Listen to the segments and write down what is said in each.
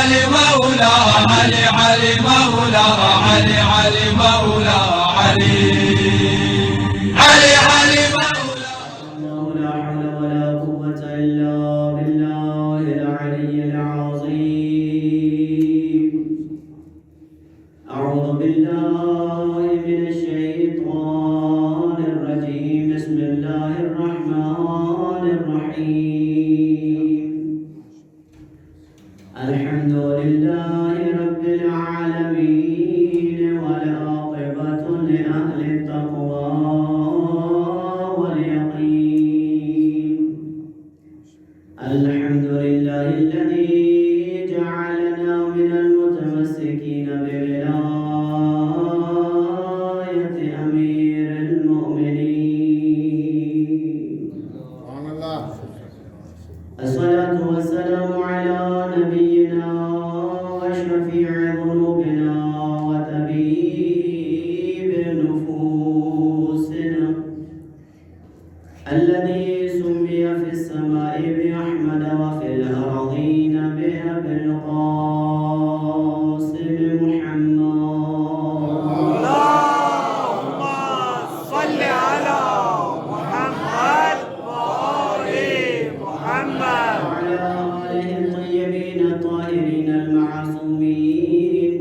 علي مولا علي علي مولا علي علي مولا علي علي علي مولا. لا حول ولا قوة إلا بالله العلي العظيم. أعوذ بالله من الشيطان الرجيم. بسم الله الرحمن الرحيم. الحمد لله رب العالمين والعاقبة لأهل التقوى واليقين. الحمد لله الذي جعلنا من المتمسكين بولاية أمير المؤمنين. الصلاة والسلام على نبينا وشفيع ذنوبنا وطبيب نفوسنا الذي سمي في السماء بأحمد وفي الأرضين بأبي القاسم محمد. اللهم صل على محمد وآل محمد وعلى آله الطيبين الطاهرين المعصومين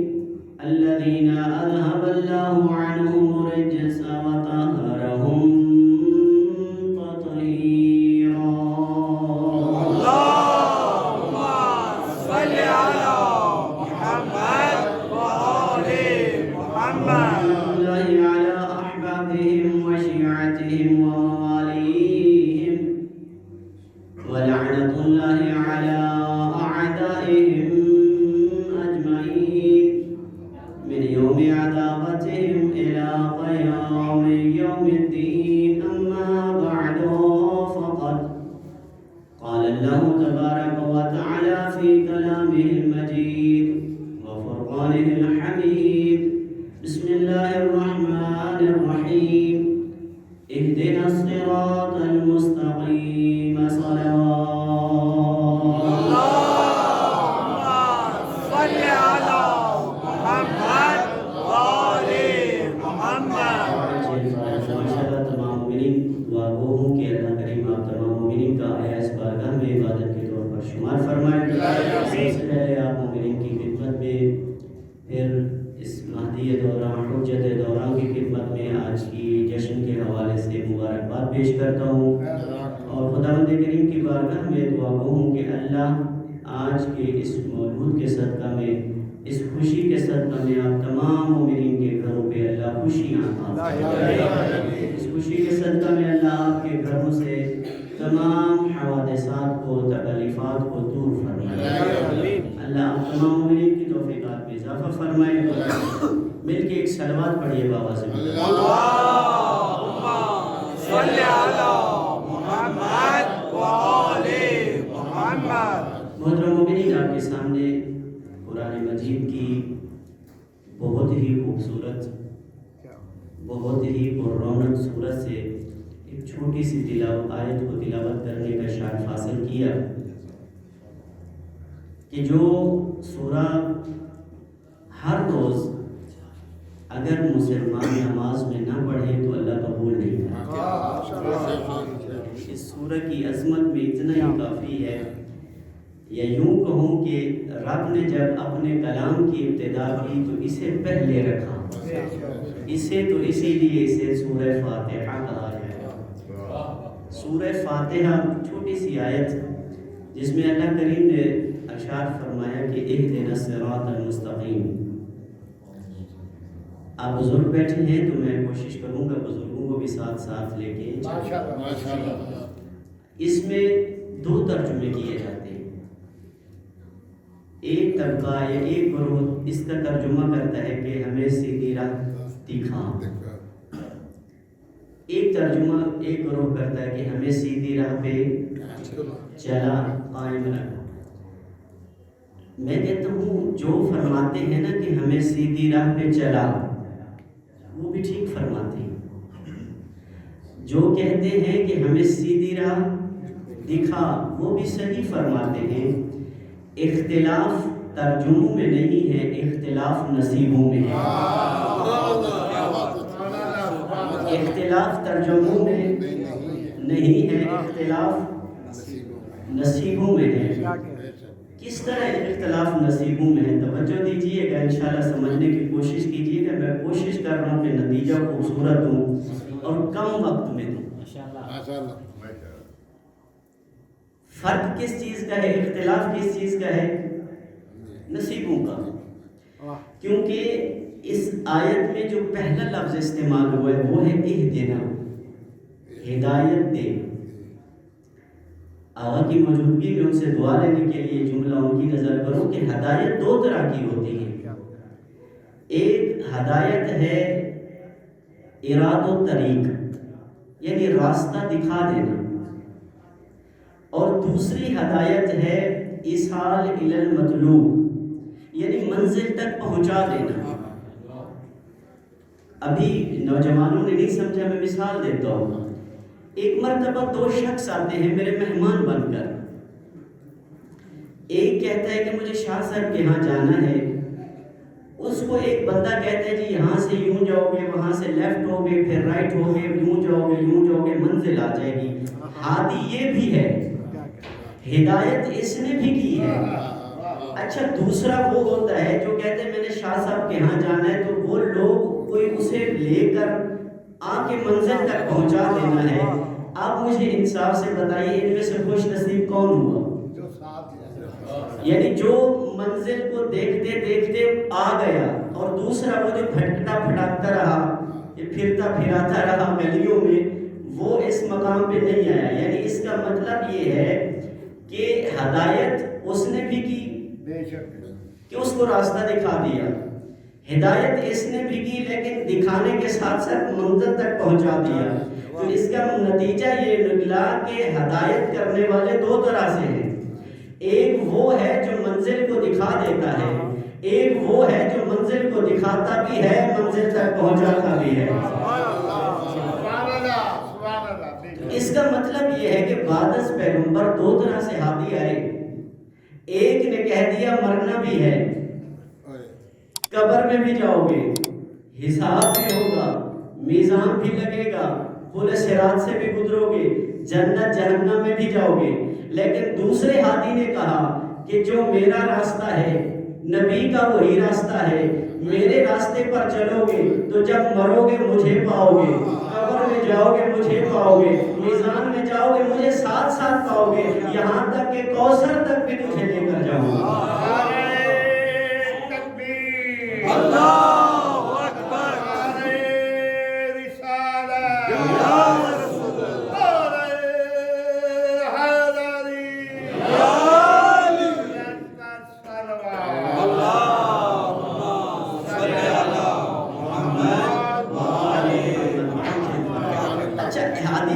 الذين أذهب الله عنهم الرجس وطهرهم تطهيرا. اللهم صل على محمد وآل محمد. الله على أحبابهم وشيعتهم ومواليهم ولعنة الله على أعدائهم أجمعين من يوم عداوتهم إلى قيام يوم الدين. أما بعد فقد قال الله تبارك وتعالى في كلامه المجيد وفرقانه الحميد. بسم الله الرحمن الرحيم. اهدنا الصراط المستقيم. صلوات اللهم صل على محمد وآل محمد. ماشاءاللہ تمام مومنین دعا گو ہوں کہ اللہ کریم آپ تمام مومنین کا آیا اس بارگاہ میں عبادت کے طور پر شمار فرمائے. سب سے پہلے آپ مومنین کی خدمت میں، پھر اس مہدی دورہ حجت دورہ کی خدمت میں آج کی جشن کے حوالے سے مبارکباد پیش کرتا ہوں اور خداوند کریم کی بارگاہ میں دعا گو ہوں کہ اللہ آج کے اس مولود کے صدقہ میں، اس خوشی کے صدقہ میں آپ تمام مومنین کے گھروں پہ اللہ خوشیاں عطا فرمائے. اس خوشی کے صدقہ میں اللہ آپ کے گھروں سے تمام حوادثات کو، تکلیفات کو دور فرمائے. اللہ آپ تمام مومنین کی توفیقات میں اضافہ فرمائے. مل کے ایک صلوات پڑھیے بابا سے. اللهم صل على محمد وآل محمد. محترم مومنین، آپ کے سامنے قرآن مجید کی بہت ہی خوبصورت، بہت ہی پررونق صورت سے ایک چھوٹی سی آیت کو تلاوت کرنے کا شرف حاصل کیا کہ جو سورہ ہر روز اگر مسلمان نماز میں نہ پڑھے تو اللہ قبول نہیں کرتا. اس سورہ کی عظمت میں اتنا ہی کافی ہے، یا یوں کہوں کہ رب نے جب اپنے کلام کی ابتدا کی تو اسے پہلے رکھا. اسے تو اسی لیے اسے سورہ فاتحہ کہا ہے. سورہ فاتحہ چھوٹی سی آیت جس میں اللہ کریم نے ارشاد فرمایا کہ اہدنا الصراط المستقیم. آپ بزرگ بیٹھے ہیں تو میں کوشش کروں گا بزرگوں کو بھی ساتھ ساتھ لے کے. اس میں دو ترجمے کیے جاتے ہیں. ایک طبقہ یا ایک گروہ اس کا ترجمہ کرتا ہے کہ ہمیں سیدھی راہ دکھا. ایک ترجمہ ایک گروہ کرتا ہے کہ ہمیں سیدھی راہ پہ چلا قائم رکھا. میں کہتا ہوں جو فرماتے ہیں نا کہ ہمیں سیدھی راہ پہ چلا، وہ بھی ٹھیک فرماتے ہیں. جو کہتے ہیں کہ ہمیں سیدھی راہ دکھا، وہ بھی صحیح فرماتے ہیں. اختلاف ترجموں میں نہیں ہے، اختلاف نصیبوں میں ہے۔ اختلاف ترجموں میں نہیں ہے، اختلاف نصیبوں میں ہے۔ کس طرح اختلاف نصیبوں میں ہے؟ توجہ دیجئے گا، انشاءاللہ سمجھنے کی کوشش کیجئے گا۔ میں کوشش کر رہا ہوں کہ نتیجہ خوبصورت ہوں اور کم وقت میں دوں۔ فرق کس چیز کا ہے؟ اختلاف کس چیز کا ہے؟ نصیبوں کا۔ کیونکہ اس آیت میں جو پہلا لفظ استعمال ہوا ہے وہ ہے اہدنا، ہدایت دے۔ آقا کی موجودگی میں ان سے دعا لینے کے لیے جملہ ان کی نظر کرو کہ ہدایت دو طرح کی ہوتی ہے۔ ایک ہدایت ہے اراد و طریق، یعنی راستہ دکھا دینا، اور دوسری ہدایت ہے ایصال الی المطلوب، یعنی منزل تک پہنچا دینا۔ ابھی نوجوانوں نے نہیں سمجھا، میں مثال دیتا ہوں۔ ایک مرتبہ دو شخص آتے ہیں میرے مہمان بن کر۔ ایک کہتا ہے کہ مجھے شاہ صاحب کے ہاں جانا ہے، اس کو ایک بندہ کہتا ہے جی یہاں سے یوں جاؤ گے، وہاں سے لیفٹ ہوگے، پھر رائٹ ہوگے، یوں جاؤ گے، یوں جاؤ گے، منزل آ جائے گی۔ ہادی یہ بھی ہے، ہدایت اس نے بھی کی ہے۔ اچھا دوسرا وہ ہوتا ہے جو کہتے ہیں میں نے شاہ صاحب کے ہاں جانا ہے، تو وہ لوگ کوئی اسے لے کر آ کے منزل تک پہنچا دینا ہے۔ آپ مجھے انصاف سے بتائیے ان میں سے خوش نصیب کون ہوا؟ یعنی جو منزل کو دیکھتے دیکھتے آ گیا، اور دوسرا وہ جو بھٹکتا پھٹکتا رہا، پھرتا پھراتا رہا گلیوں میں، وہ اس مقام پہ نہیں آیا۔ یعنی اس کا مطلب یہ ہے کہ ہدایت اس نے بھی کی کہ اس کو راستہ دکھا دیا، ہدایت اس نے بھی کی لیکن دکھانے کے ساتھ ساتھ منزل تک پہنچا دیا۔ تو اس کا نتیجہ یہ نکلا کہ ہدایت کرنے والے دو طرح سے ہیں۔ ایک وہ ہے جو منزل کو دکھا دیتا ہے، ایک وہ ہے جو منزل کو دکھاتا بھی ہے، منزل تک پہنچاتا بھی ہے۔ اس کا مطلب یہ ہے کہ بعد از پیغمبر دو طرح سے ہادی آئے۔ ایک نے کہہ دیا مرنا بھی ہے، قبر میں بھی جاؤ گے، حساب بھی ہوگا، میزان بھی لگے گا، پل صراط سے بھی گزرو گے، جنت جہنم میں بھی جاؤ گے۔ لیکن دوسرے ہادی نے کہا کہ جو میرا راستہ ہے، نبی کا وہی راستہ ہے، میرے راستے پر چلو گے تو جب مرو گے مجھے پاؤ گے، قبر میں جاؤ گے مجھے پاؤ گے، میزان میں جاؤ گے مجھے ساتھ ساتھ پاؤ گے، یہاں تک کہ کوثر تک بھی تجھے لے کر جاؤں گا۔ اللہ اکبر،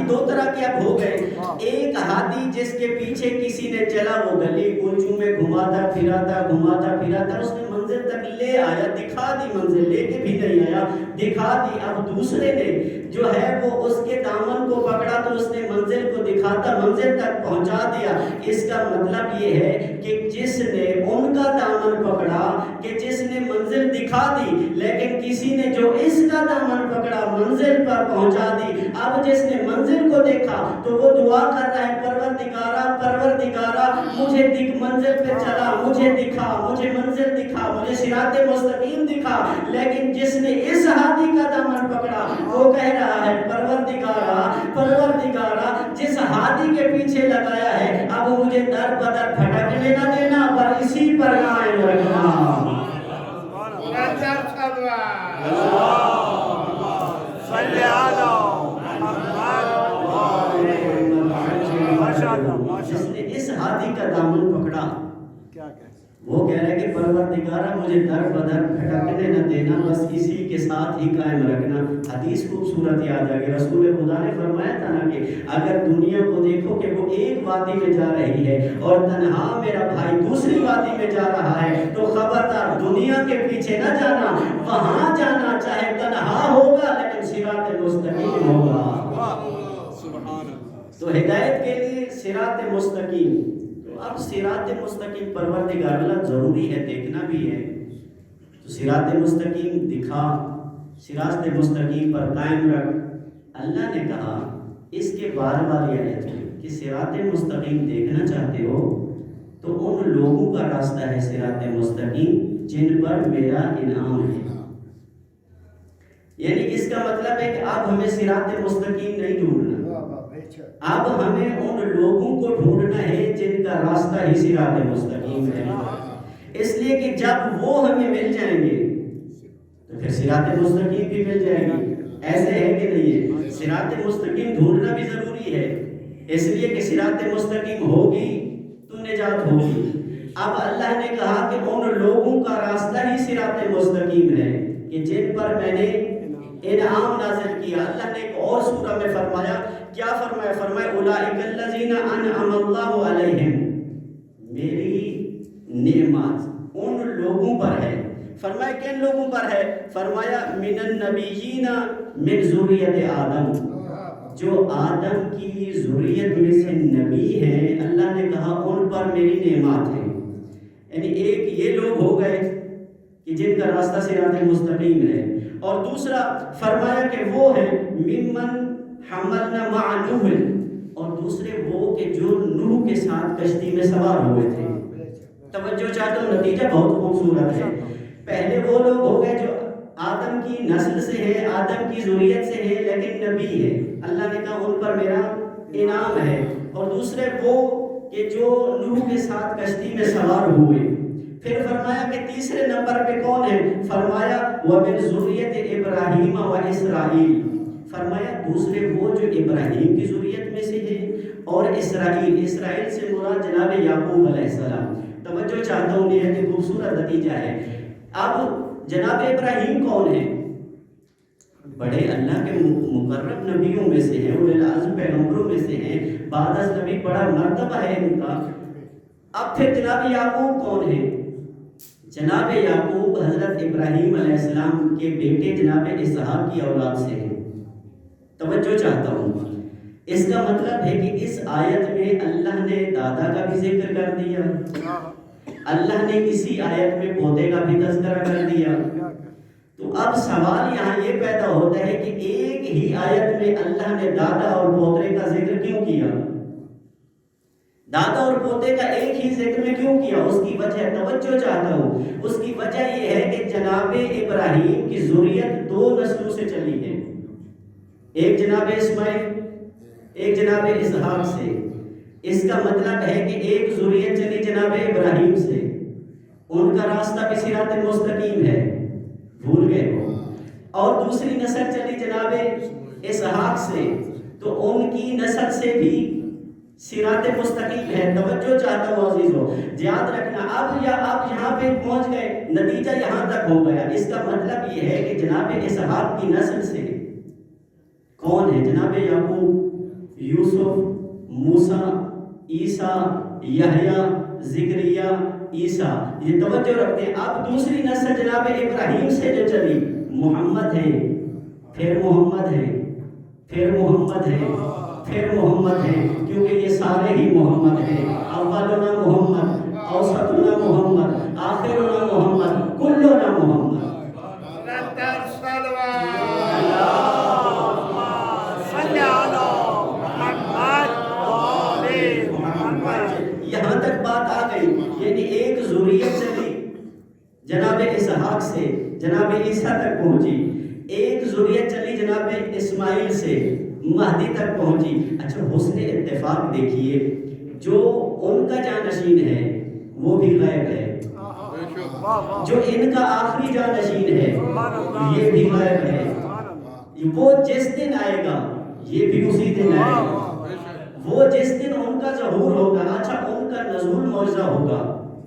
دو طرح کے اب ہو گئے۔ ایک ہادی جس کے پیچھے کسی نے چلا، وہ گلی کوچوں میں گھماتا پھراتا اس نے منزل تک لے آیا، دکھا دی منزل، لے کے بھی نہیں آیا، دکھا دی۔ اب دوسرے نے جو ہے وہ اس کے دامن کو پکڑا تو اس نے منزل کو دکھاتا منزل تک پہنچا دیا۔ اس کا مطلب یہ ہے کہ جس نے ان کا دامن پکڑا، کہ جس نے منزل دکھا دی، لیکن کسی نے جو اس کا دامن پکڑا منزل پر پہنچا دی۔ اب جس نے منزل کو دیکھا تو وہ دعا کر رہا ہے پروردگارا مجھے منزل پہ چلا، مجھے دکھا، مجھے منزل دکھا، مجھے صراط مستقیم دکھا۔ لیکن جس نے اس ہادی کا دامن پکڑا وہ کہہ رہا ہے پروردگارا جس ہادی کے پیچھے لگایا ہے اب مجھے در بدر بھٹکنے نہ دینا، پر اسی پر قائم رکھنا۔ جس نے اس ہادی کا دامن پکڑا وہ کہہ رہا ہے کہ پروردگارہ مجھے در بدر بھٹکنے نہ دینا، بس اسی کے ساتھ ہی قائم رکھنا۔ حدیث خوبصورت یاد آ گئی، رسول خدا نے فرمایا تھا نا کہ اگر دنیا کو دیکھو کہ وہ ایک وادی میں جا رہی ہے اور تنہا میرا بھائی دوسری وادی میں جا رہا ہے تو خبردار دنیا کے پیچھے نہ جانا، وہاں جانا چاہے تنہا ہوگا لیکن صراط مستقیم ہوگا۔ تو ہدایت کے لیے صراط مستقیم، تو اب صراط مستقیم پروردگار اللہ ضروری ہے، دیکھنا بھی ہے، تو صراط مستقیم دکھا، صراط مستقیم پر قائم رکھ۔ اللہ نے کہا اس کے بعد والی آیت میں کہ صراط مستقیم دیکھنا چاہتے ہو تو ان لوگوں کا راستہ ہے صراط مستقیم جن پر میرا انعام ہے۔ یعنی اس کا مطلب ہے کہ اب ہمیں صراط مستقیم نہیں ڈھونڈنا، اب ہمیں ان لوگوں کو ڈھونڈنا ہے جن کا راستہ ہی صراط مستقیم ہے۔ اس لیے کہ جب وہ ہمیں مل جائیں گے تو پھر صراط مستقیم بھی مل جائے گی۔ ایسے ہے کہ نہیں ہے؟ صراط مستقیم ڈھونڈنا بھی ضروری ہے، اس لیے کہ صراط مستقیم ہوگی تو نجات ہوگی۔ اب اللہ نے کہا کہ ان لوگوں کا راستہ ہی صراط مستقیم ہے کہ جن پر میں نے انعام نازل کیا۔ اللہ نے ایک اور سورہ میں فرمایا، کیا فرمایا؟ فرمایا اولئک الذین انعم اللہ علیہم، میری نعمت ان لوگوں پر ہے۔ فرمایا کن لوگوں پر ہے؟ فرمایا من النبیین من ذریت آدم، جو آدم کی ذریت میں سے نبی ہیں، اللہ نے کہا ان پر میری نعمت ہے۔ یعنی ایک یہ لوگ ہو گئے کہ جن کا راستہ صراط مستقیم ہے، اور دوسرا فرمایا کہ وہ ہے ممن حملنا مع نوح، اور دوسرے وہ کہ جو نوح کے ساتھ کشتی میں سوار ہوئے تھے۔ توجہ چاہتا ہوں، نتیجہ بہت خوبصورت ہے۔ پہلے وہ لوگ ہو گئے جو آدم کی نسل سے ہے، آدم کی ذریت سے ہے، لیکن نبی ہے، اللہ نے کہا ان پر میرا انعام ہے۔ اور دوسرے وہ کہ جو نوح کے ساتھ کشتی میں سوار ہوئے۔ پھر فرمایا کہ تیسرے نمبر پہ کون ہے؟ فرمایا وَمِن ذُرِّيَّةِ إِبْرَاهِيمَ وَإِسْرَائِيلَ، فرمایا دوسرے وہ جو ابراہیم کی ذریت میں سے ہے اور اسرائیل سے مراد جناب یعقوب علیہ السلام۔ توجہ چاہتا ہوں، یہ کہ خوبصورت نتیجہ ہے۔ اب جناب ابراہیم کون ہے؟ بڑے اللہ کے مقرب نبیوں میں سے ہیں، اولو العزم پیغمبروں میں سے ہیں، بعد از نبی بڑا مرتبہ ہے ان کا۔ اب پھر جناب یعقوب کون ہے؟ جناب یعقوب حضرت ابراہیم علیہ السلام کے بیٹے جناب اسحاق کی اولاد سے ہیں۔ توجہ چاہتا ہوں، اس کا مطلب ہے کہ اس آیت میں اللہ نے دادا کا بھی ذکر کر دیا، اللہ نے اسی آیت میں پوتے کا بھی تذکرہ کر دیا۔ تو اب سوال یہاں یہ پیدا ہوتا ہے کہ ایک ہی آیت میں اللہ نے دادا اور پوتے کا ذکر کیوں کیا؟ دادا اور پوتے کا ایک ہی ذکر میں کیوں کیا؟ اس کی وجہ توجہ چاہتا ہوں، اس کی وجہ یہ ہے کہ جناب ابراہیم کی ذریت دو نسلوں سے چلی ہے، ایک جناب اسماعیل، ایک جناب اسحاق سے۔ اس کا مطلب ہے کہ ایک ذریت چلی جناب ابراہیم سے، ان کا راستہ بھی صراط مستقیم ہے، بھول گئے ہو، اور دوسری نسل چلی جناب اسحاق سے، تو ان کی نسل سے بھی صراط مستقیم ہے۔ توجہ چاہتا ہوں عزیزو، یاد رکھنا۔ اب یہاں پہ پہنچ گئے، نتیجہ یہاں تک ہو گیا۔ اس کا مطلب یہ ہے کہ جناب اسحاق کی نسل سے کون ہے؟ جناب یعقوب، یوسف، موسیٰ، عیسیٰ، یحییٰ، زکریا، عیسیٰ، یہ توجہ رکھتے ہیں۔ اب دوسری نسل جناب ابراہیم سے جو چلی، محمد ہے، پھر محمد ہے، پھر محمد ہے، پھر محمد ہے، کیونکہ یہ سارے ہی محمد ہیں۔ اولنا محمد، اوسطنا محمد، آخرنا محمد، کلنا محمد۔ یہاں تک بات آ گئی، یعنی ایک ذریت چلی جناب اسحاق سے جناب عیسیٰ تک پہنچی، ایک ذریت چلی جناب اسماعیل سے مہدی تک پہنچی۔ اچھا حسن اتفاق دیکھیے، جو ان کا جانشین ہے وہ بھی غائب ہے، جو ان کا آخری جانشین ہے یہ بھی غائب ہے، وہ جس دن آئے گا یہ بھی اسی دن آئے گا، وہ جس دن ان کا ظہور ہوگا، اچھا ان کا نزول معجزہ ہوگا،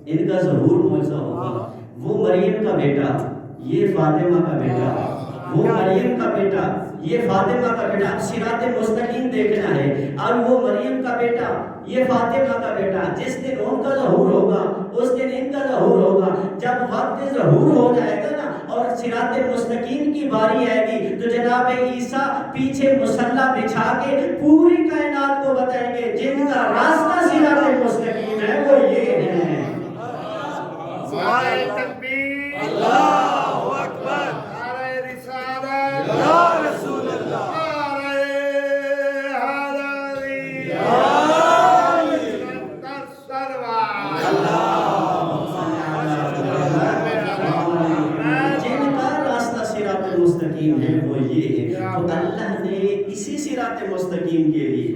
ان کا ظہور معجزہ ہوگا، وہ مریم کا بیٹا، یہ فاطمہ کا بیٹا، وہ مریم کا بیٹا، یہ فاطمہ کا بیٹا۔ اب صراط مستقیم دیکھنا ہے، اب وہ مریم کا بیٹا، یہ فاطمہ کا بیٹا، جس دن ان کا ظہور ہوگا اس دن ان کا ظہور ہوگا۔ جب وقت ظہور ہو جائے گا نا، اور اور صراط مستقیم کی باری آئے گی تو جناب عیسیٰ پیچھے مسلح بچھا کے پوری کائنات کو بتائیں گے جن کا راستہ صراط مستقیم ہے وہ یہ ہے۔ نعرہ تکبیر، اللہ اکبر، نعرہ رسالت، یا رسول اللہ، نعرہ حیدری، جن کا راستہ صراط مستقیم ہے وہ یہ ہے۔ تو اللہ نے اسی صراط مستقیم کے لیے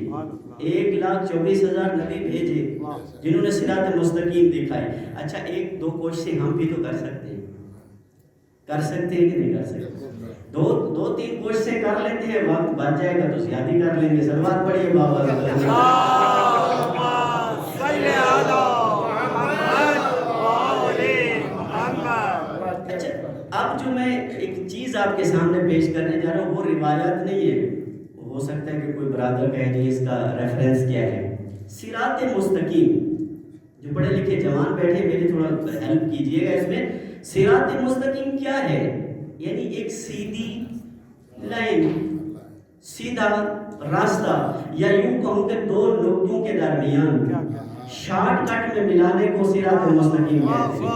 1,24,000 نبی بھیجے جنہوں نے صراط مستقیم دکھائی۔ اچھا ایک دو کوششیں ہم بھی تو کر سکتے ہیں کہ نہیں کر سکتے؟ دو تین کوششیں کر لیتے ہیں، وقت بچ جائے گا تو زیادہ کر لیں گے۔ صلوات پڑھیے بابا اچھا اب جو میں ایک چیز آپ کے سامنے پیش کرنے جا رہا ہوں وہ روایت نہیں ہے، ہو سکتا ہے کہ کوئی برادر کہے جی اس کا ریفرنس کیا ہے۔ صراط مستقیم، جو پڑھے لکھے جوان بیٹھے میرے تھوڑا ہیلپ کیجئے گا اس میں، صراط مستقیم کیا ہے؟ یعنی ایک سیدھی لائن، سیدھا راستہ، یا یوں کہوں کہ دو نقطوں کے درمیان شارٹ کٹ میں ملانے کو صراط مستقیم کہتے ہیں۔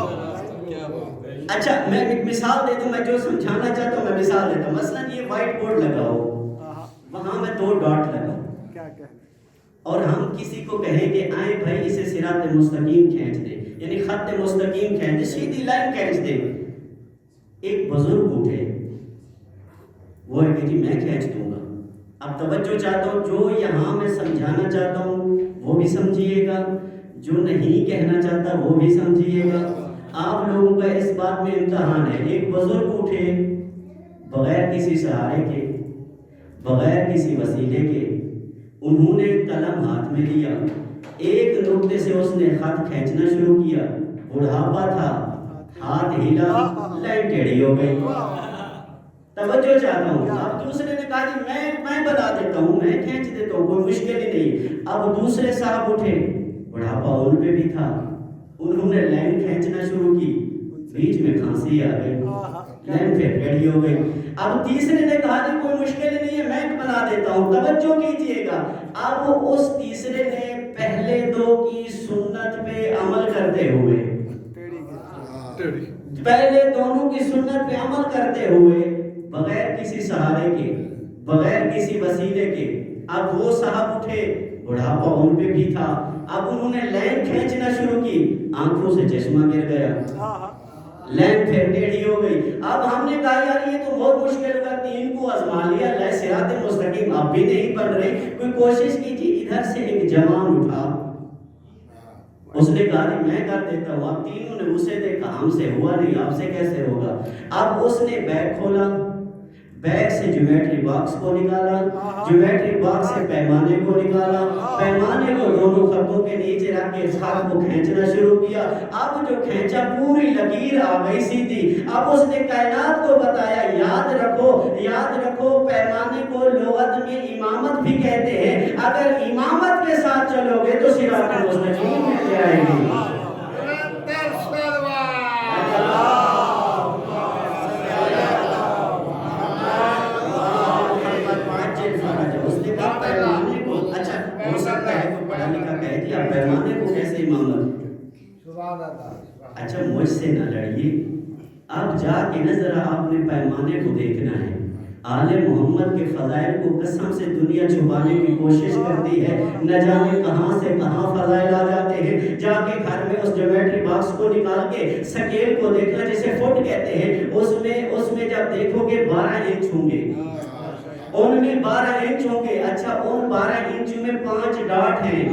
اچھا میں ایک مثال دے دوں، میں جو سمجھانا چاہتا ہوں میں مثال دیتا ہوں۔ مثلا یہ وائٹ بورڈ لگاؤ، وہاں میں 2 ڈاٹ لگاؤں اور ہم کسی کو کہیں کہ آئیں بھائی اسے صراط مستقیم کھینچ دے، یعنی خط مستقیم کھینچ دے، سیدھی لائن کھینچ دے۔ ایک بزرگ اٹھے، وہ ہے کہ جی میں کھینچ دوں گا۔ اب توجہ چاہتا ہوں، جو یہاں میں سمجھانا چاہتا ہوں وہ بھی سمجھیے گا، جو نہیں کہنا چاہتا وہ بھی سمجھیے گا۔ آپ لوگوں کا اس بات میں امتحان ہے۔ ایک بزرگ اٹھے بغیر کسی سہارے کے، بغیر کسی وسیلے کے، انہوں نے قلم ہاتھ میں لیا، ایک نقطے سے اس نے خط کھینچنا شروع کیا، بڑھاپا تھا، ہاتھ ہلا، لائن ٹیڑھی ہو گئی۔ توجہ چاہتا ہوں۔ اب دوسرے نے کہا جی میں بنا دیتا ہوں، میں کھینچ دیتا ہوں، کوئی مشکل ہی نہیں۔ اب دوسرے صاحب اٹھے، بڑھاپا ان پہ بھی تھا، انہوں نے لائن کھینچنا شروع کی، بیچ میں کھانسی آ گئی، لائن پھر ٹیڑھی ہو گئی۔ اب تیسرے نے کہا جی کوئی مشکل ہی نہیں ہے، میں بنا دیتا ہوں۔ توجہ کیجئے گا، اب اس تیسرے نے پہلے 2 کی سنت پہ عمل کرتے ہوئے، پہلے دونوں کی سنت پہ عمل کرتے ہوئے، بغیر کسی سہارے کے، بغیر کسی وسیلے کے، اب وہ صاحب اٹھے، بڑھاپا ان پہ بھی تھا، اب انہوں نے لائن کھینچنا شروع کی، آنکھوں سے چشمہ گر گیا، لائن پھر ٹیڑھی ہو گئی۔ اب ہم نے کہا یار یہ تو بہت مشکل ہوگا، 3 کو آزما لیا، صراط مستقیم اب بھی نہیں بن رہی، کوئی کوشش کیجیے۔ ادھر سے ایک جوان اٹھا، اس نے کہا میں کر دیتا ہوں۔ اب تینوں نے اسے دیکھا، ہم سے ہوا نہیں، آپ سے کیسے ہوگا؟ اب اس نے بیگ کھولا، بیگ سے جیومیٹری باکس کو نکالا، جیومیٹری باکس سے پیمانے کو نکالا، پیمانے کو دونوں خطوں کے نیچے رکھ کے اس خط کو کھینچنا شروع کیا۔ اب جو کھینچا پوری لکیر آ گئی سیدھی۔ اب اس نے کائنات کو بتایا یاد رکھو پیمانے کو لغت میں امامت بھی کہتے ہیں، اگر امامت کے ساتھ چلو گے تو صراط مستقیم مل جائے گی۔ پیمانے کو کیسے امامت؟ اچھا مجھ سے نہ لڑیے، اب جا کے نہ ذرا آپ نے پیمانے کو دیکھنا ہے۔ آل محمد کے فضائل کو قسم سے دنیا چھپانے کی کوشش کرتی ہے، نہ جانے کہاں سے کہاں فضائل آ جاتے ہیں۔ جا کے گھر میں اس جیومیٹری باکس کو نکال کے سکیل کو دیکھنا، جسے فٹ کہتے ہیں، اس میں جب دیکھو گے 12 انچ ہوں گے، ان میں 12 انچ ہوں گے۔ اچھا ان 12 انچ میں 5 ڈاٹ ہیں،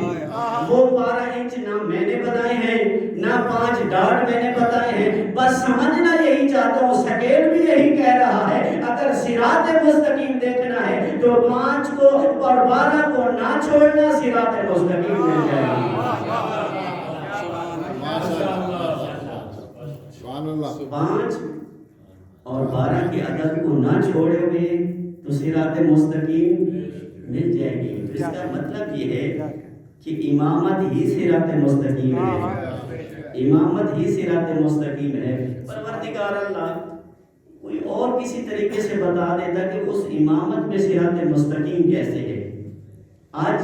وہ 12 انچ نہ میں نے بتائے ہیں نہ 5 ڈاٹ میں نے بتائے ہیں، بس سمجھنا یہی چاہتا ہوں، سکیل بھی یہی کہہ رہا ہے، اگر صراط مستقیم دیکھنا ہے تو 5 کو اور 12 کو نہ چھوڑنا، صراط مستقیم مل جائے گی۔ 5 اور 12 کے عدد کو نہ چھوڑے ہوئے تو صراط مستقیم مل جائے گی۔ تو اس کا مطلب یہ ہے کہ امامت ہی صراط مستقیم ہے، امامت ہی صراط مستقیم ہے۔ پروردگار اللہ کوئی اور کسی طریقے سے بتا دیتا کہ اس امامت میں صراط مستقیم کیسے ہے۔ آج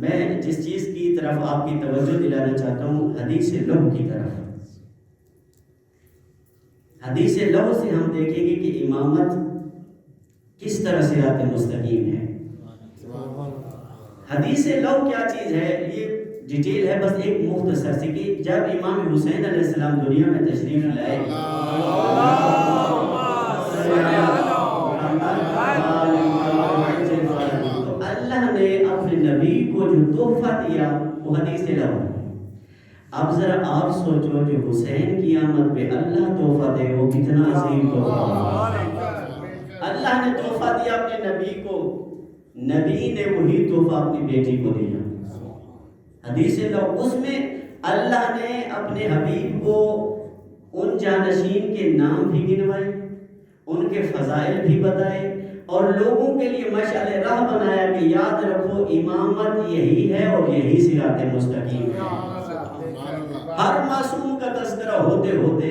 میں جس چیز کی طرف آپ کی توجہ دلانا چاہتا ہوں، حدیث لوح کی طرف۔ حدیث لوح سے ہم دیکھیں گے کہ امامت کس طرح صراط مستقیم ہے۔ حدیث لوح کیا چیز ہے، یہ ڈیٹیل ہے، بس ایک مختصر سی کہ جب امام حسین علیہ السلام دنیا میں تشریف لائے، تو اللہ نے اپنے نبی کو جو تحفہ دیا وہ حدیث لوح ہے۔ اب ذرا آپ سوچو جو حسین کی آمد پہ اللہ تحفہ دے وہ کتنا عظیم تحفہ۔ اللہ نے تحفہ دیا اپنے نبی کو، نبی نے وہی تحفہ اپنی بیٹی کو دیا۔ حدیث لوح، اس میں اللہ نے اپنے حبیب کو ان جانشین کے نام بھی گنوائے، ان کے فضائل بھی بتائے، اور لوگوں کے لیے مشعل راہ بنایا کہ یاد رکھو امامت یہی ہے اور یہی صراط مستقیم ہے۔ ہر معصوم کا تذکرہ ہوتے ہوتے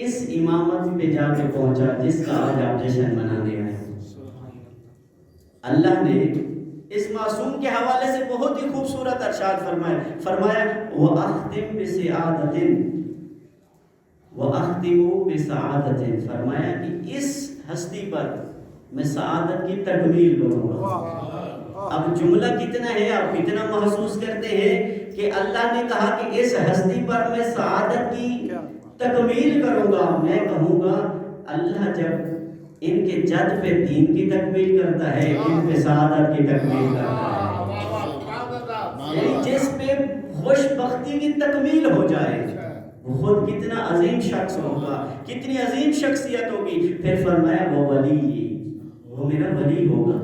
اس امامت پہ جا کے پہنچا جس کا آج آپ جشن منانے آئے۔ اللہ نے اس معصوم کے حوالے سے بہت ہی خوبصورت ارشاد فرمایا وَأَخْتِمْ بِسَعَادَةٍ وَأَخْتِمُ بِسَعَادَةٍ، فرمایا کہ اس ہستی پر میں سعادت کی تکمیل کروں گا۔ اب جملہ کتنا ہے، آپ کتنا محسوس کرتے ہیں کہ اللہ نے کہا کہ اس ہستی پر میں سعادت کی تکمیل کروں گا۔ میں کہوں گا اللہ جب ان کے جد پہ دین کی تکمیل کرتا ہے، ان پہ سعادت کی تکمیل کرتا ہے، یعنی جس پہ خوش بختی کی تکمیل ہو جائے وہ خود کتنا عظیم شخص ہوگا، کتنی عظیم شخصیت ہوگی۔ پھر فرمایا وہ ولی، وہ میرا ولی ہوگا۔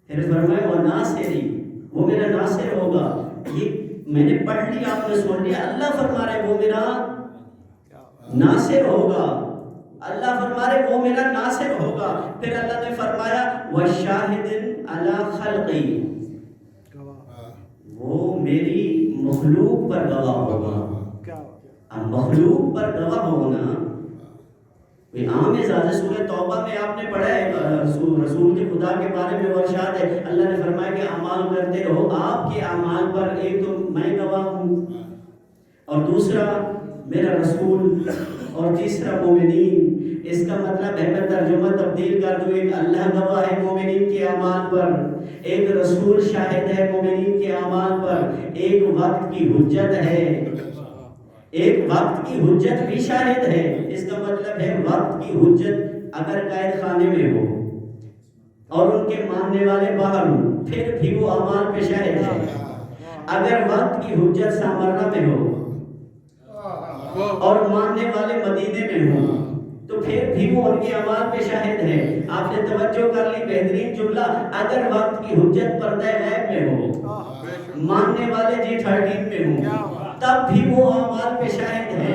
پھر فرمایا وہ ناصری، وہ میرا ناصر ہوگا۔ یہ میں نے پڑھ لیا، آپ نے سن لیا، اللہ فرما رہے وہ میرا ناصر ہوگا، اللہ فرما رہے وہ میرا ناصر ہوگا۔ پھر اللہ نے فرمایا وَشَاهِدٍ عَلَى خَلْقِي، وہ میری مخلوق پر گواہ ہوگا۔ اب مخلوق پر گواہ ہونا کوئی عام اعزاز ہے۔ سورہ توبہ میں آپ نے پڑھا ہے رسول کے خدا کے بارے میں وہ ارشاد ہے، اللہ نے فرمایا کہ اعمال کرتے رہو، آپ کے اعمال پر ایک تو میں گواہ ہوں، اور دوسرا میرا رسول، اور تیسرا مومنین۔ اس کا مطلب ہے میں ترجمہ تبدیل کر دوں، ایک اللہ گواہ ہے مومنین کے اعمال پر، ایک رسول شاہد ہے مومنین کے اعمال پر، ایک وقت کی حجت ہے، ایک وقت کی حجت بھی شاہد ہے۔ اس کا مطلب ہے وقت کی حجت اگر قید خانے میں ہو اور ان کے ماننے والے باہر ہوں پھر بھی وہ اعمال پہ شاہد ہے۔ اگر وقت کی حجت سامرہ میں ہو اور ماننے والے مدینے میں ہوں تو پھر بھی وہ ان کے اعمال پہ شاہد ہے۔ آپ نے توجہ کر لی، بہترین جملہ، اگر وقت کی حجت پردہ غیب میں ہو، ماننے والے G13 میں ہوں، تب بھی وہ اعمال پہ شاہد ہے،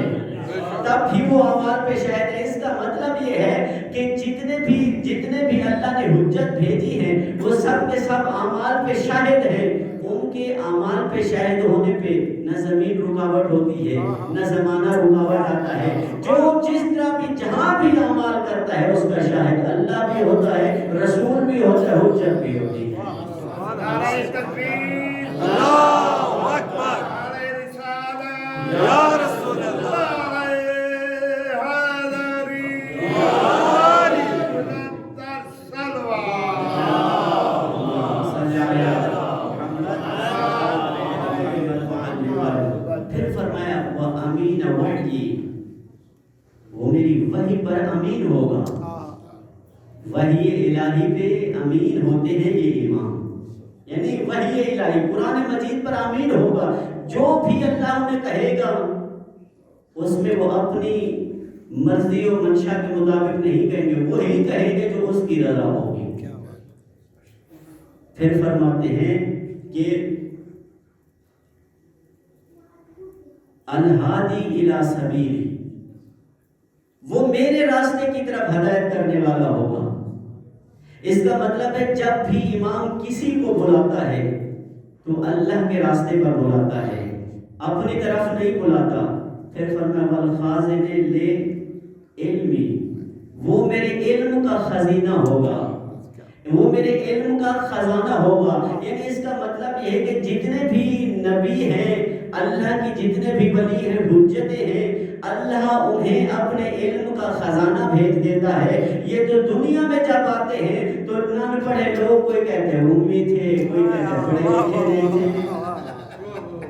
تب بھی وہ اعمال پہ شاہد ہے۔ اس کا مطلب یہ ہے کہ جتنے بھی اللہ نے حجت بھیجی ہیں وہ سب کے سب اعمال پہ شاہد ہیں۔ ان کے اعمال پہ شاہد ہونے پہ نہ زمین رکاوٹ ہوتی ہے نہ زمانہ رکاوٹ آتا ہے۔ جو جس طرح بھی جہاں بھی اعمال کرتا ہے اس کا شاہد اللہ بھی ہوتا ہے، رسول بھی ہوتا ہے، حجت بھی ہوتی ہے۔ نعرہ تکبیر، اللہ اکبر، نعرہ رسالت، یا رسول اللہ، نعرہ حیدری، بلندتر صلوات۔ پھر فرمایا وہ امین وحی، وہ میری وحی پر امین ہوگا۔ وحی الہی پہ امین ہوتے ہیں یہ امام، یعنی وحی الہی قرآن مجید پر امین ہوگا۔ جو بھی اللہ انہیں کہے گا اس میں وہ اپنی مرضی و منشا کے مطابق نہیں کہیں گے، وہی کہیں گے جو اس کی رضا ہوگی۔ پھر فرماتے ہیں کہ الہادی الی سبیلی، وہ میرے راستے کی طرف ہدایت کرنے والا ہوگا۔ اس کا مطلب ہے جب بھی امام کسی کو بلاتا ہے تو اللہ کے راستے پر بلاتا ہے، اپنی طرف نہیں بلاتا۔ پھر فرمایا والخازن لعلمی، وہ میرے علم کا خزینہ ہوگا، وہ میرے علم کا خزانہ ہوگا۔ یعنی اس کا مطلب یہ ہے کہ جتنے بھی نبی ہیں، اللہ کی جتنے بھی ولی ہیں، حجتیں ہیں، اللہ انہیں اپنے علم کا خزانہ بھیج دیتا ہے۔ یہ جو دنیا میں جب آتے ہیں تو نہ پڑھے لوگ، کوئی کہتے ہیں امی تھے، کوئی کہتے ہیں پڑھے لکھے نہیں تھے،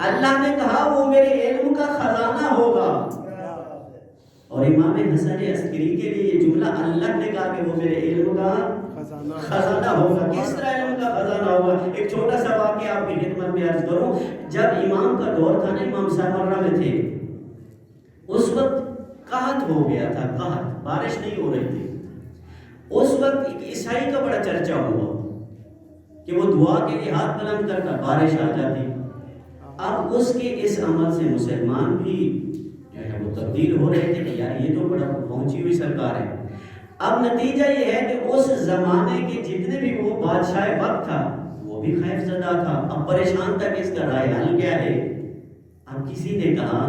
اللہ نے کہا وہ میرے علم کا خزانہ ہوگا۔ اور امام حسن عسکری کے لیے یہ جملہ اللہ نے کہا کہ وہ میرے علم کا خزانہ ہوگا۔ کس طرح علم کا خزانہ ہوگا؟ ایک چھوٹا سا واقعہ آپ کی خدمت میں عرض کروں۔ جب امام کا دور تھا نا، امام صاحب مرہ میں تھے، اس وقت قحط ہو گیا تھا، قحط، بارش نہیں ہو رہی تھی۔ اس وقت ایک عیسائی کا بڑا چرچا ہوا کہ وہ دعا کے لیے ہاتھ بلند کرتا، بارش آ جاتی۔ اب اس کے اس عمل سے مسلمان بھی جو ہے وہ تبدیل ہو رہے تھے کہ یار یہ تو بڑا پہنچی ہوئی سرکار ہے۔ اب نتیجہ یہ ہے کہ اس زمانے کے جتنے بھی وہ بادشاہ وقت تھا وہ بھی خوف زدہ تھا۔ اب پریشان تھا کہ اس کا رائے حل کیا ہے۔ اب کسی نے کہا،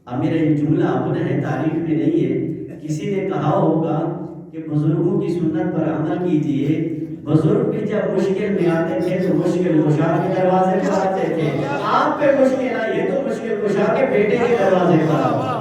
اب میرا یہ جملہ اپنا ہے، تاریخ میں نہیں ہے، کسی نے کہا ہوگا کہ بزرگوں کی سنت پر عمل کیجئے۔ بزرگ بھی جب مشکل میں آتے تھے تو مشکل کشا کے دروازے پر آتے تھے، آپ پہ مشکل آئی ہے تو مشکل کشا کے بیٹے کے دروازے پر آتے۔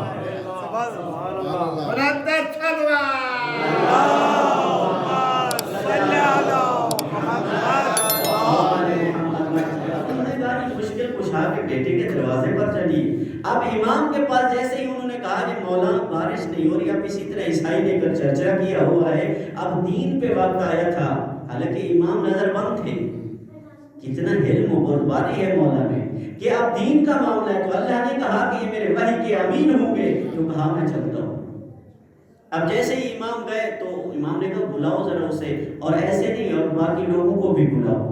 مشکل کشا کے بیٹے کے دروازے پر چلی۔ اب امام کے پاس جیسے ہی انہوں نے کہا کہ مولا بارش نہیں ہو رہی، اب اسی طرح عیسائی نے کر چرچا کیا ہوا ہے، اب دین پہ وقت آیا تھا، حالانکہ امام نظر بند تھے۔ کتنا علم و بردباری ہے مولا میں کہ اب دین کا معاملہ ہے، تو اللہ نے کہا کہ یہ میرے وحی کے امین ہوں گے، تو کہا میں چلتا ہوں۔ اب جیسے ہی امام گئے تو امام نے کہا بلاؤ ذرا اسے، اور ایسے نہیں، اور باقی لوگوں کو بھی بلاؤ،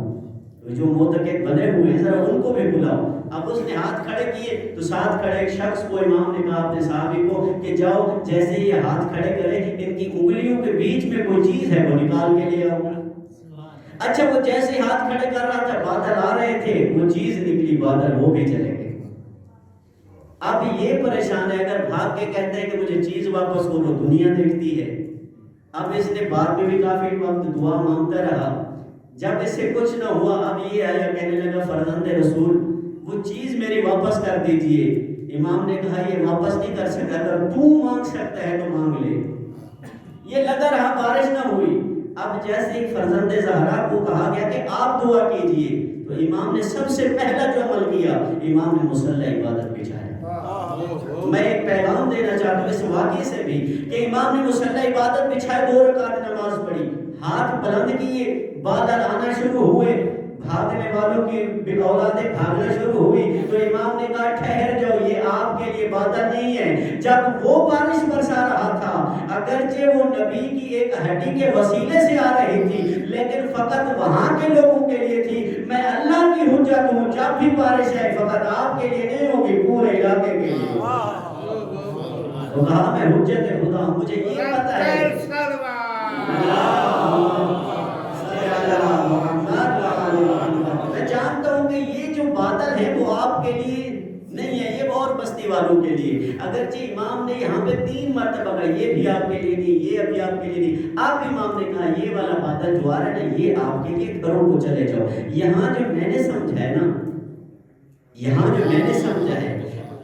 جو معتقد بنے ہوئے ہیں ذرا ان کو بھی بلاؤ۔ اب اس نے ہاتھ کھڑے کیے تو ساتھ کھڑے ایک شخص کو امام نے کہا اپنے صحابی کو کہ جاؤ، جیسے یہ ہاتھ کھڑے کرے ان کی انگلیوں کے بیچ میں کوئی چیز ہے وہ نکال کے لے آؤ۔ اچھا، وہ جیسے ہاتھ کھڑے کر رہا تھا، بادل آ رہے تھے، وہ چیز نکلی، بادل وہ بھی چلے گئے۔ اب یہ پریشان ہے، اگر بھاگ کے کہتے ہیں کہ مجھے چیز واپس ہو، وہ دنیا دیکھتی ہے۔ اب اس نے بعد میں بھی کافی وقت دعا مانگتا رہا، جب اس سے کچھ نہ ہوا، اب یہ آیا، کہنے لگا فرزند رسول وہ چیز میری واپس کر دیجئے۔ امام نے کہا یہ واپس نہیں کر سکتا، اگر تو مانگ سکتا ہے تو مانگ لے۔ یہ لگا رہا، بارش نہ ہوئی۔ اب جیسے ہی فرزند زہرا کو کہا گیا کہ آپ دعا کیجئے، تو امام نے سب سے پہلا جو عمل کیا، امام نے مصلی عبادت بچھایا۔ میں ایک پیغام دینا چاہتا ہوں اس واقعے سے بھی کہ امام نے مصلی عبادت بچھائے، 2 رکعت نماز پڑھی، ہاتھ بلند کیے، بادل آنا شروع ہوئے، بھاگنے والوں کی اولادیں بھاگنا شروع ہوئی، تو امام نے کہا ٹھہر جاؤ، یہ آپ کے لیے بادل نہیں ہے۔ جب وہ بارش برسا رہا تھا، اگرچہ وہ نبی کی ایک ہڈی کے وسیلے سے آ رہی تھی، لیکن فقط وہاں کے لوگوں کے لیے تھی۔ میں اللہ کی حجت ہوں، جب بھی بارش ہے فقط آپ کے لیے نہیں ہوگی، پورے علاقے کے لیے۔ تو کہا میں حجت خدا ہوں، مجھے یہ پتا ہے۔ میں جانتا ہوں کہ یہ جو بادل ہے وہ آپ کے لیے نہیں ہے، یہ اور بستی والوں کے لیے۔ اگرچہ امام نے یہاں پہ 3 مرتبہ کہا یہ بھی آپ کے لیے نہیں، یہ ابھی آپ کے لیے نہیں۔ اب امام نے کہا یہ والا بادل جو آ رہا ہے نا، یہ آپ کے لیے، گھروں کو چلے جاؤ۔ یہاں جو میں نے سمجھا ہے نا، یہاں جو میں نے سمجھا ہے،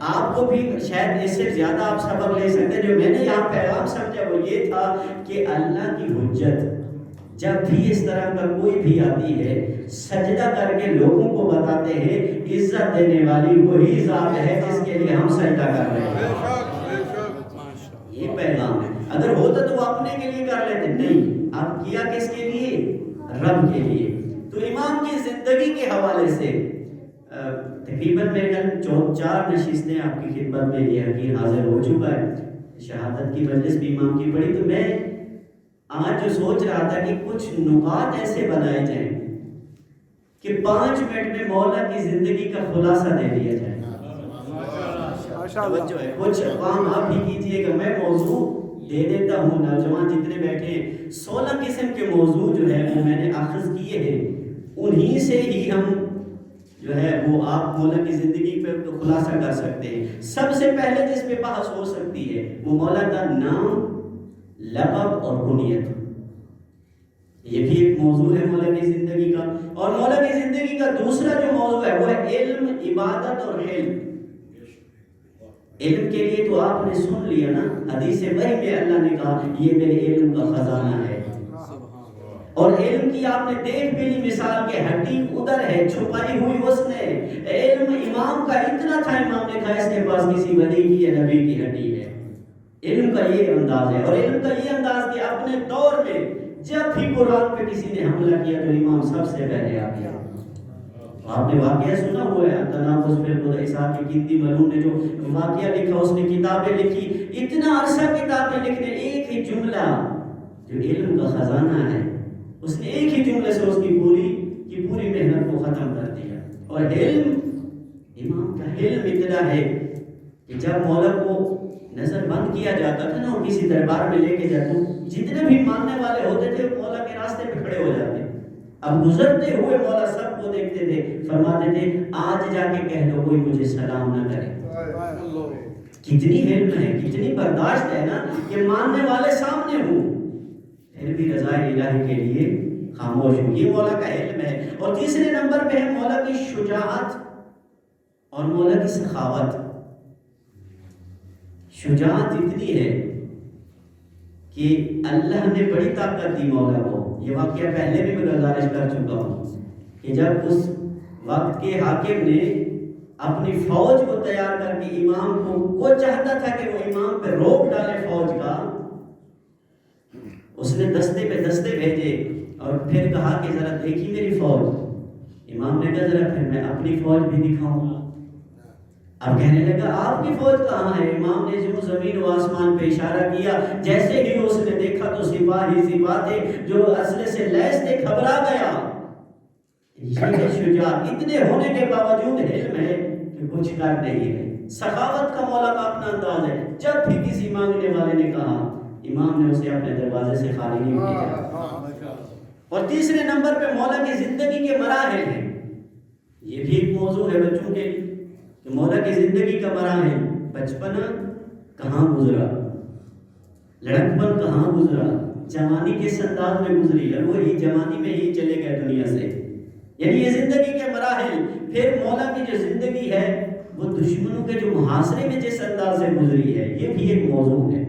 آپ کو بھی شاید اس سے زیادہ آپ سبق لے سکتے ہیں۔ جو میں نے یہاں پیغام سمجھا وہ یہ تھا کہ اللہ کی حجت جب بھی اس طرح کا کوئی بھی آتی ہے، سجدہ کر کے لوگوں کو بتاتے ہیں عزت دینے والی وہی ذات ہے جس کے لیے ہم سجدہ کر رہے ہیں۔ یہ پیغام ہے۔ اگر ہوتا تو وہ اپنے کے لیے کر لیتے، نہیں، آپ کیا کس کے لیے؟ رب کے لیے۔ تو امام کی زندگی کے حوالے سے تقریباً میرے خیال 4 نشستیں آپ کی خدمت میں یہ حقیر حاضر ہو چکا ہے، شہادت کی مجلس بھی امام کی پڑھی۔ تو میں آج جو سوچ رہا تھا کہ کچھ نکات ایسے بنائے جائیں کہ 5 منٹ میں مولا کی زندگی کا خلاصہ دے دیا جائے۔ کچھ کام آپ بھی کیجئے گا، میں موضوع دے دیتا ہوں۔ نوجوان جتنے بیٹھے ہیں، 16 قسم کے موضوع جو ہے وہ میں نے اخذ کیے ہیں، انہی سے ہی ہم جو ہے وہ آپ مولا کی زندگی پہ خلاصہ کر سکتے ہیں۔ سب سے پہلے جس پہ بحث ہو سکتی ہے وہ مولا کا نام لقب اور کنیت، یہ بھی ایک موضوع ہے مولا کی زندگی کا. اور مولا کی زندگی کا دوسرا جو موضوع ہے وہ ہے علم، عبادت اور علم. علم کے لیے تو آپ نے سن لیا نا، حدیث وحی میں اللہ نے کہا یہ میرے علم کا خزانہ ہے. اور علم کی آپ نے دیکھ بھی لی مثال کہ ہڈی ادھر ہے چھپائی ہوئی اس نے. علم امام کا اتنا تھا، امام نے کہا اس کے پاس کسی ولی کی یا نبی کی ہڈی ہے. علم کا یہ انداز ہے. اور علم کا یہ انداز کہ اپنے دور میں جب بھی قرآن پہ کسی نے حملہ کیا تو امام سب سے پہلے آ گیا. آپ نے واقعہ سنا ہوا ہے تناقض بالخدا اسحاق کی کندی ملعون نے جو واقعہ لکھا، اس نے کتابیں لکھی، اتنا عرصہ کتابیں لکھنے، ایک ہی جملہ جو علم کا خزانہ ہے اس نے ایک ہی جملے سے اس کی پوری محنت کو ختم کر دیا. اور علم، امام کا علم اتنا ہے کہ جب مولا کو نظر بند کیا جاتا تھا نا اور کسی دربار میں لے کے جاتا، جتنے بھی ماننے والے ہوتے تھے مولا کے راستے پہ کھڑے ہو جاتے. اب گزرتے ہوئے مولا سب کو دیکھتے تھے، فرماتے تھے آج جا کے کہہ دو کوئی مجھے سلام نہ کرے. کتنی علم ہے، کتنی برداشت ہے نا کہ ماننے والے سامنے ہوں پھر بھی رضا الہی کے لیے خاموش ہوں. یہ مولا کا علم ہے. اور تیسرے نمبر پہ ہے مولا کی شجاعت اور مولا کی سخاوت. شجاعت اتنی ہے کہ اللہ نے بڑی طاقت دی مولا کو. یہ واقعہ پہلے بھی میں گزارش کر چکا ہوں کہ جب اس وقت کے حاکم نے اپنی فوج کو تیار کر کے امام کو چاہتا تھا کہ وہ امام پہ روک ڈالے فوج کا، اس نے دستے پہ دستے بھیجے اور پھر کہا کہ ذرا دیکھی میری فوج. امام نے کہا ذرا پھر میں اپنی فوج بھی دکھاؤں گا. اب کہنے لگا آپ کی فوج کہاں ہے؟ امام نے جو زمین و آسمان پہ اشارہ کیا، جیسے ہی اس نے دیکھا تو سپاہ تھے جو اسلحے سے لیس تھے، گھبرا گیا. یہ شجاعت اتنے ہونے کے باوجود علم ہے کہ کچھ کر نہیں ہے. سخاوت کا مولا کا اپنا انداز ہے. جب بھی کسی مانگنے والے نے کہا امام نے اسے اپنے دروازے سے خالی نہیں کیا. اور تیسرے نمبر پہ مولا کی زندگی کے مراحل ہیں. یہ بھی ایک موضوع ہے بچوں کے لیے کہ مولا کی زندگی کا مراحل. بچپنا کہاں گزرا، لڑکپن کہاں گزرا، جوانی کس انداز میں گزری، اور وہی جوانی میں ہی چلے گئے دنیا سے. یعنی یہ زندگی کے مراحل. پھر مولا کی جو زندگی ہے وہ دشمنوں کے جو محاصرے میں جس انداز سے گزری ہے، یہ بھی ایک موضوع ہے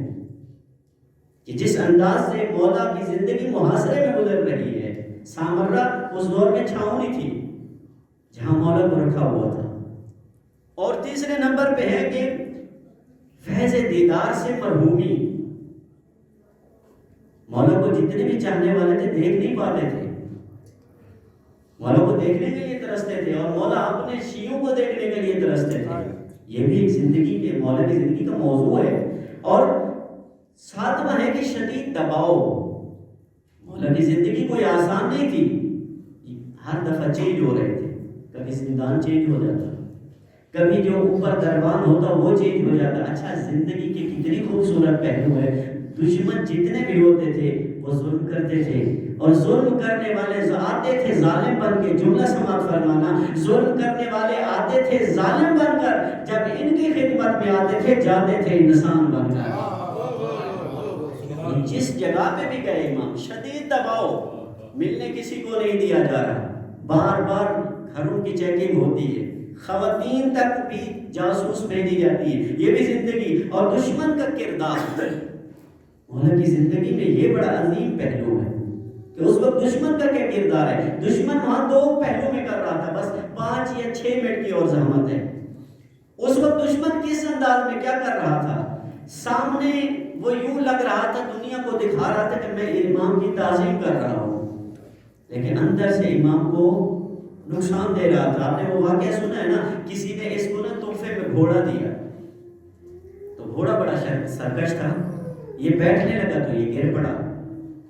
کہ جس انداز سے مولا کی زندگی محاصرے میں گزر رہی ہے. سامرہ اس دور میں چھاؤنی تھی جہاں مولا کو رکھا ہوا تھا. اور تیسرے نمبر پہ ہے کہ فیض دیدار سے مرحومی. مولا کو جتنے بھی چاہنے والے تھے دیکھ نہیں پاتے تھے، مولا کو دیکھنے کے لیے ترستے تھے اور مولا اپنے شیعوں کو دیکھنے کے لیے ترستے تھے. یہ بھی ایک زندگی کے مولا کی زندگی کا موضوع ہے. اور ساتواں ہے کہ شدید دباؤ. مولا کی زندگی کوئی آسان نہیں تھی، ہر دفعہ چینج ہو رہے تھے. کبھی زندان چینج ہو جاتا، کبھی جو اوپر دربان ہوتا وہ چینج ہو جاتا. اچھا زندگی کے کتنی خوبصورت پہلو ہے. دشمن جتنے بھی ہوتے تھے وہ ظلم کرتے تھے، اور ظلم کرنے والے آتے تھے ظالم بن کے. جملہ سماعت فرمانا، ظلم کرنے والے آتے تھے ظالم بن کر، جب ان کی خدمت میں آتے تھے جاتے تھے انسان بن کر. جس جگہ پہ بھی گئے امام، شدید دباؤ، ملنے کسی کو نہیں دیا جا رہا، بار بار گھروں کی چیکنگ ہوتی ہے، خواتین تک بھی جاسوس بھیجی جاتی ہے. یہ بھی زندگی. اور دشمن کا کردار. مولا کی زندگی میں یہ بڑا عظیم پہلو ہے کہ اس وقت دشمن کا کیا کردار ہے. دشمن وہاں دو پہلو میں کر رہا تھا، بس 5 یا 6 منٹ کی اور زحمت ہے. اس وقت دشمن کس انداز میں کیا کر رہا تھا؟ سامنے وہ یوں لگ رہا تھا، دنیا کو دکھا رہا تھا کہ میں امام کی تعظیم کر رہا ہوں، لیکن اندر سے امام کو نقصان دے رہا تھا. آپ نے وہ واقعہ سنا ہے نا، کسی نے اس کو نا تحفے میں گھوڑا دیا، تو گھوڑا بڑا سرکش تھا، یہ بیٹھنے لگا تو یہ گر پڑا.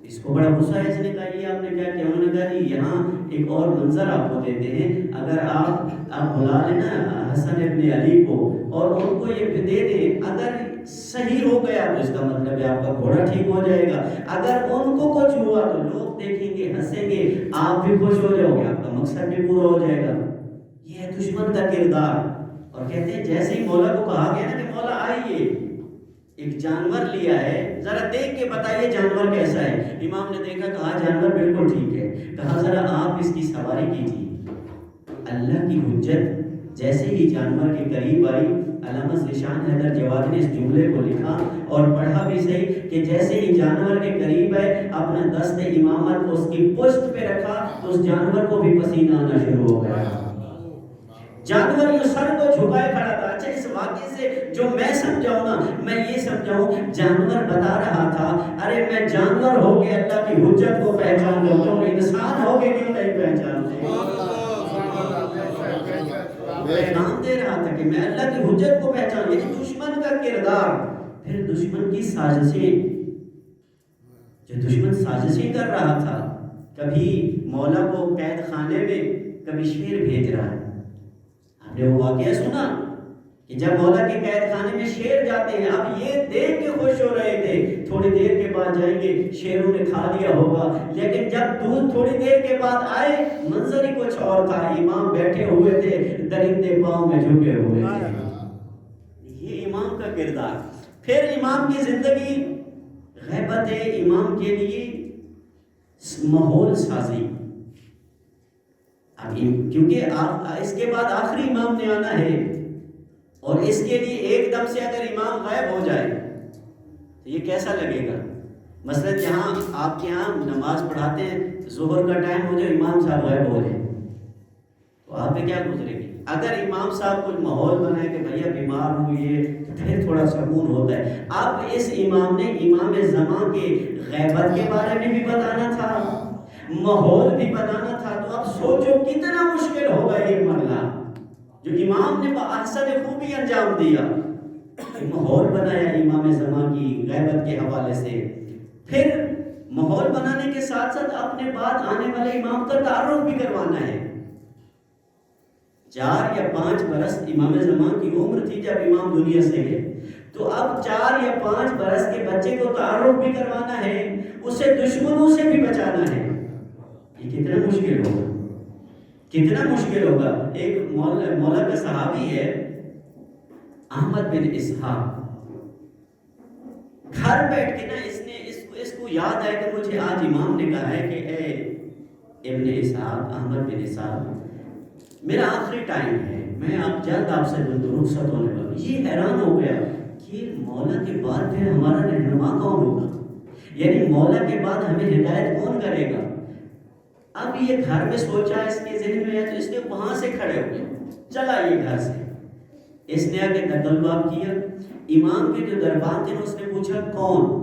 اس کو بڑا غصہ ہے. اس نے کہا یہ آپ نے کیا کیا؟ انہوں نے کہا جی یہاں ایک اور منظر آپ کو دیتے ہیں، اگر آپ بلا لینا حسن ابن علی کو اور ان کو یہ دے دیں، اگر صحیح ہو گیا تو اس کا مطلب ہے آپ کا گھوڑا ٹھیک ہو جائے گا. اگر ان کو کچھ ہوا تو لوگ دیکھیں گے، ہنسیں گے، آپ بھی خوش ہو جاؤ گے، آپ کا مقصد بھی پورا ہو جائے گا. یہ ہے دشمن کا کردار. اور کہتے ہیں جیسے ہی مولا کو کہا گیا نا کہ مولا آئیے، ایک جانور لیا ہے، ذرا دیکھ کے بتائیے جانور کیسا ہے؟ امام نے دیکھا، کہا جانور بالکل ٹھیک ہے، کہا ذرا آپ اس کی سواری کیجیے۔ اللہ کی حجت جیسے ہی جانور کے قریب آئی، علامہ ذیشان حیدر جواد نے اس جملے کو لکھا اور پڑھا بھی صحیح کہ جیسے ہی جانور کے قریب ہے اپنا دست امامت اس کی پشت پہ رکھا تو اس جانور کو بھی پسینہ آنا شروع ہو گیا۔ جانور یہ سر کو جھکائے کھڑا تھا۔ اچھا اس واقعے سے جو میں سمجھاؤں نا، میں یہ سمجھاؤں جانور بتا رہا تھا ارے میں جانور ہو کے اللہ کی حجت کو پہچان لیتا ہوں، انسان ہو کے کیوں نہیں پہچانتے؟ پیغام دے رہا تھا کہ میں اللہ کی حجت کو پہچان، یعنی دشمن کا کردار، پھر دشمن کی سازشیں، جو دشمن سازشیں کر رہا تھا، کبھی مولا کو قید خانے میں، کبھی شیر بھیج رہا ہے۔ آپ نے وہ واقعہ سنا کہ جب مولا کے قید خانے میں شیر جاتے ہیں، اب یہ دیکھ کے خوش ہو رہے تھے تھوڑی دیر کے بعد جائیں گے شیروں نے کھا لیا ہوگا، لیکن جب دودھ تھوڑی دیر کے بعد آئے منظر ہی کچھ اور تھا، امام بیٹھے ہوئے تھے درندے پاؤں میں جھکے ہوئے تھے۔ یہ امام کا کردار۔ پھر امام کی زندگی غیبت امام کے لیے ماحول سازی، کیونکہ اس کے بعد آخری امام نے آنا ہے اور اس کے لیے ایک دم سے اگر امام غائب ہو جائے تو یہ کیسا لگے گا؟ مثلا جہاں آپ کے ہاں نماز پڑھاتے ہیں، ظہر کا ٹائم ہو جائے امام صاحب غائب ہو جائے تو آپ پہ کیا گزرے گی؟ اگر امام صاحب کچھ ماحول بنائے کہ بھیا بیمار ہوں یہ، تو پھر تھوڑا سکون ہوتا ہے۔ اب اس امام نے امام زمان کے غیبت کے بارے میں بھی بتانا تھا، ماحول بھی بنانا تھا، تو اب سوچو کتنا مشکل ہوگا یہ مرحلہ جو امام نے بأحسن خوبی انجام دیا۔ ماحول بنایا امام زمان کی غیبت کے حوالے سے، پھر ماحول بنانے کے ساتھ ساتھ اپنے بعد آنے والے امام کا تعارف بھی کروانا ہے۔ 4 یا 5 برس امام زمان کی عمر تھی جب امام دنیا سے گئے، تو اب 4 یا 5 برس کے بچے کو تعارف بھی کروانا ہے، اسے دشمنوں سے بھی بچانا ہے۔ یہ کتنا مشکل ہوگا، کتنا مشکل ہوگا۔ ایک مولا کا صحابی ہے احمد بن اسحاق، گھر بیٹھ کے نا اس کو یاد آئے کہ مجھے آج امام نے کہا ہے کہ اے ابن اسحاق، احمد بن اسحاق، میرا آخری ٹائم ہے، میں اب جلد آپ سے رخصت ہونے والا ہوں۔ یہ حیران ہو گیا کہ مولا کے بعد پھر ہمارا رہنما کون ہوگا، یعنی مولا کے بعد ہمیں ہدایت کون کرے گا؟ اب یہ گھر میں سوچا، اس کے ذہن میں ہے، تو اس نے وہاں سے کھڑے ہو گئے، چلا یہ گھر سے، اس نے آگے دلباب کیا، امام کے جو دربان تھے اس نے پوچھا کون؟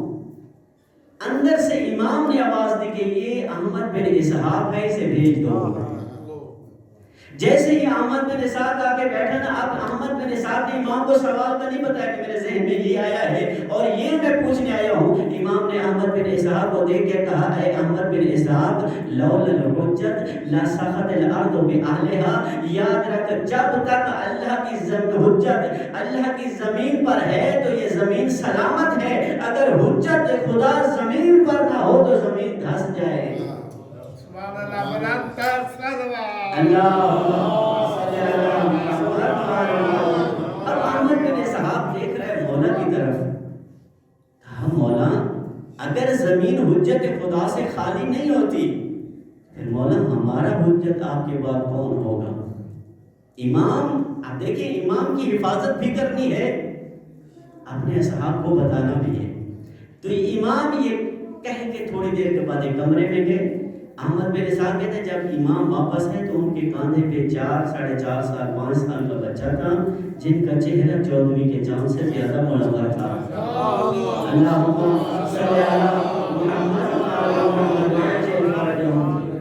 اندر سے امام نے آواز دی کہ یہ احمد بن اسحاق ہے، اسے بھیج دو۔ جیسے ہی احمد بن اسحاق آ کے بیٹھا نا، اب احمد بن اسحاق نے امام کو سوال کا نہیں بتایا کہ میرے ذہن میں یہ آیا ہے اور یہ میں پوچھنے آیا ہوں۔ امام نے احمد بن اسحاق کو دیکھ کے کہا، اے احمد بن اسحاق، لولا الحجت لسخط الارض باہلہا، یاد رکھ جب تک اللہ کی حجت اللہ کی زمین پر ہے تو یہ زمین سلامت ہے، اگر حجت خدا زمین پر نہ ہو تو زمین دھس جائے۔ اب احمد بن اسحاق دیکھ رہے مولا کی طرف، کہا مولا اگر زمین حجت خدا سے خالی نہیں ہوتی پھر مولا ہمارا حجت آپ کے بعد کون ہوگا؟ امام، اب دیکھیں امام کی حفاظت بھی کرنی ہے، اپنے اصحاب کو بتانا بھی ہے۔ تو امام یہ کہہ کے تھوڑی دیر کے بعد ایک کمرے میں گئے۔ احمد بن اسحاق کہتے ہیں جب امام واپس ہے تو ان کے کاندھے پہ 4 ساڑھے 4 سال 5 سال کا بچہ تھا جن کا چہرہ چودھویں کے چاند سے زیادہ منور تھا۔ اللہم صلی علی محمد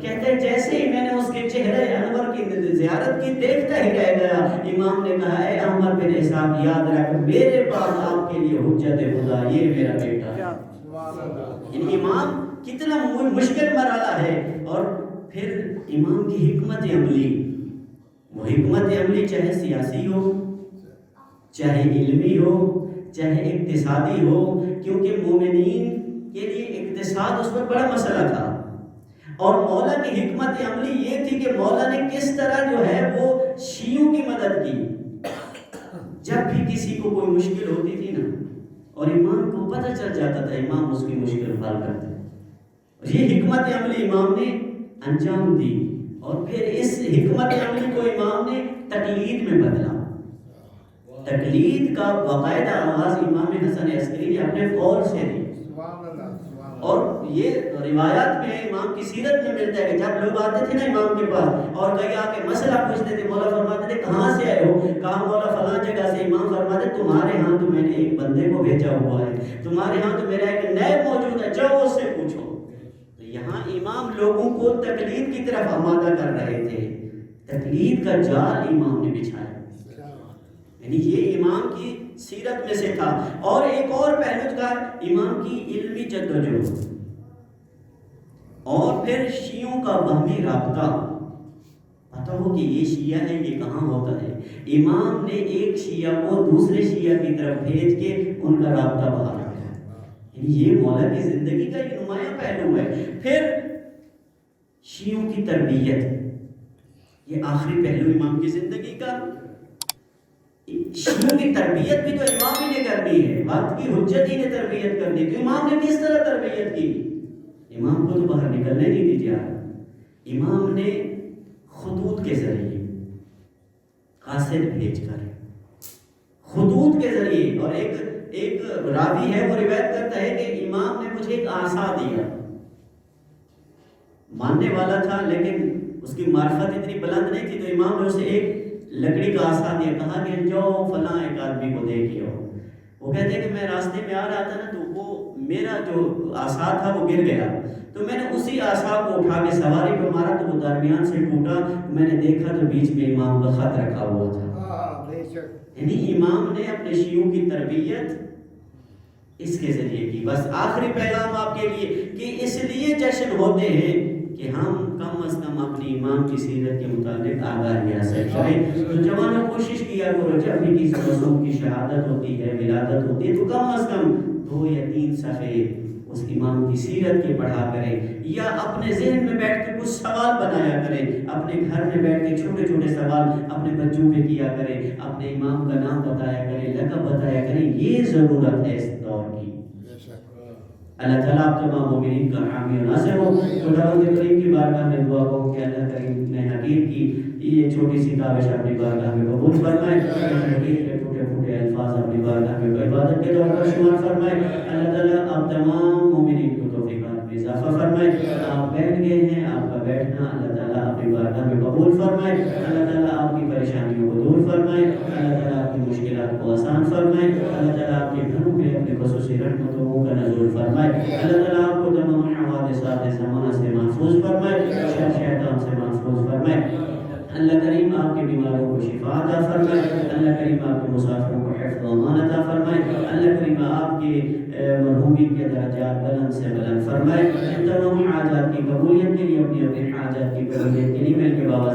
کہتے ہیں جیسے ہی میں نے اس کے چہرے انور کی زیارت کی دیکھتا ہی رہ گیا۔ امام نے کہا اے احمد بن اسحاق یاد رکھ میرے بعد آپ کے لیے حجت خدا یہ میرا بیٹا ہے۔ یعنی امام کتنا مشکل مرحلہ ہے۔ اور پھر امام کی حکمت عملی، وہ حکمت عملی چاہے سیاسی ہو، چاہے علمی ہو، چاہے اقتصادی ہو، کیونکہ مومنین کے لیے اقتصاد اس پر بڑا مسئلہ تھا۔ اور مولا کی حکمت عملی یہ تھی کہ مولا نے کس طرح جو ہے وہ شیعوں کی مدد کی۔ جب بھی کسی کو کوئی مشکل ہوتی تھی نا اور امام کو پتہ چل جاتا تھا، امام اس کی مشکل حل کرتے ہیں۔ اور یہ حکمت عملی امام نے انجام دی، اور پھر اس حکمت عملی کو امام نے تقلید میں بدلا۔ تقلید کا باقاعدہ آغاز امام حسن عسکری نے اپنے قول سے دی، اور یہ روایات میں امام کی سیرت میں ملتا ہے کہ جب لوگ آتے تھے نا امام کے پاس اور کہیں آ کے مسئلہ پوچھتے تھے، مولا فرماتے تھے کہاں سے آئے ہو؟ کہا مولا فلاں جگہ سے۔ امام فرماتے تمہارے ہاں تو میں نے ایک بندے کو بھیجا ہوا ہے، تمہارے ہاں تو میرا ایک نائب موجود ہے، جاؤ اس سے پوچھو۔ تو یہاں امام لوگوں کو تقلید کی طرف آمادہ کر رہے تھے، تقلید کا جال امام نے بچھایا، یعنی یہ امام کی سیرت میں سے تھا۔ اور ایک اور پہلو تھا امام کی علمی جدوجہد، اور پھر شیعوں کا باہمی رابطہ۔ پتہ ہو کہ یہ شیعہ ہے، یہ کہاں ہوتا ہے، امام نے ایک شیعہ کو دوسرے شیعہ کی طرف بھیج کے ان کا رابطہ بحال کیا، یعنی یہ مولا کی زندگی کا ایک نمایاں پہلو ہے۔ پھر شیعوں کی تربیت، یہ آخری پہلو امام کی زندگی کا۔ شیعوں کی تربیت بھی تو امام ہی نے کرنی ہے، وقت کی حجت ہی نے تربیت کرنی، تو امام نے کس طرح تربیت کی؟ امام کو تو باہر نکلنے نہیں دی جا رہا، امام نے خطوط کے ذریعے، قاصد بھیج کر، خطوط کے ذریعے، اور ایک راوی ہے وہ روایت کرتا ہے کہ امام نے مجھے ایک عصا دیا، ماننے والا تھا لیکن اس کی معرفت اتنی بلند نہیں تھی، تو امام نے اسے ایک لکڑی کا عصا دیا، کہا کہ جو فلاں ایک آدمی کو دے کے آؤ۔ وہ کہتے ہیں کہ میں راستے میں آ رہا تھا نا، تو وہ میرا جو عصا تھا وہ گر گیا، تو میں نے اسی عصا کو اٹھا کے سواری پہ مارا تو وہ درمیان سے ٹوٹا، میں نے دیکھا تو بیچ میں امام کا خط رکھا ہوا تھا۔ یعنی امام نے اپنے شیعوں کی تربیت اس کے ذریعے کی۔ بس آخری پیغام آپ کے لیے کہ اس لیے جشن ہوتے ہیں کہ ہم کم از کم اپنی امام کی سیرت کے متعلق آگاہی حاصل کریں۔ تو جوانوں کوشش کیا کرو، جب بھی کسی رسول کی شہادت ہوتی ہے، ولادت ہوتی ہے، تو کم از کم 2 یا 3 صفحے اس امام کی سیرت کے پڑھا کریں، یا اپنے ذہن میں بیٹھ کے کچھ سوال بنایا کریں، اپنے گھر میں بیٹھ کے چھوٹے چھوٹے سوال اپنے بچوں پہ کیا کریں، اپنے امام کا نام بتایا کریں، لقب بتایا کریں، یہ ضرورت ہے اس دور کی۔ اللہ تعالیٰ آپ تمام مومنین کا حامی و ناصر ہو۔ خداوند کریم کی بارگاہ میں دعا ہو کہ اللہ کریم نے حقیر کی یہ چھوٹی سی کاوش اپنی بارگاہ میں قبول فرمائے، حقیر کے ٹوٹے پھوٹے الفاظ اپنی بارگاہ میں عبادت کے طور پر شمار فرمائے۔ اللہ تعالیٰ آپ تمام مومنین کو توفیقات میں اضافہ فرمائے۔ آپ بیٹھ گئے ہیں، آپ کا بیٹھنا اللہ تعالیٰ اپنی بارگاہ میں قبول فرمائے۔ اللہ تعالیٰ آپ کی پریشانیوں کو دور فرمائے، اللہ تعالیٰ آپ کی مشکلات کو آسان فرمائے، اللہ تعالیٰ آپ کے گھروں پہ اپنے خصوصی رحمتوں کا نزول فرمائے، اللہ تعالیٰ آپ کو تمام حوادثات زمانہ سے محفوظ فرمائے، شر شیطان سے محفوظ فرمائے۔ اللہ کریم آپ کے بیماروں کو شفا عطا فرمائے، اللہ کریم آپ کے مسافروں کو حفظ و امان عطا فرمائے، اللہ کریم آپ کے مرحومین کے درجات بلند سے بلند فرمائے۔ تمام حاجات کی قبولیت کے لیے، اپنی حاجات کی قبولیت کے لیے مل کے بابا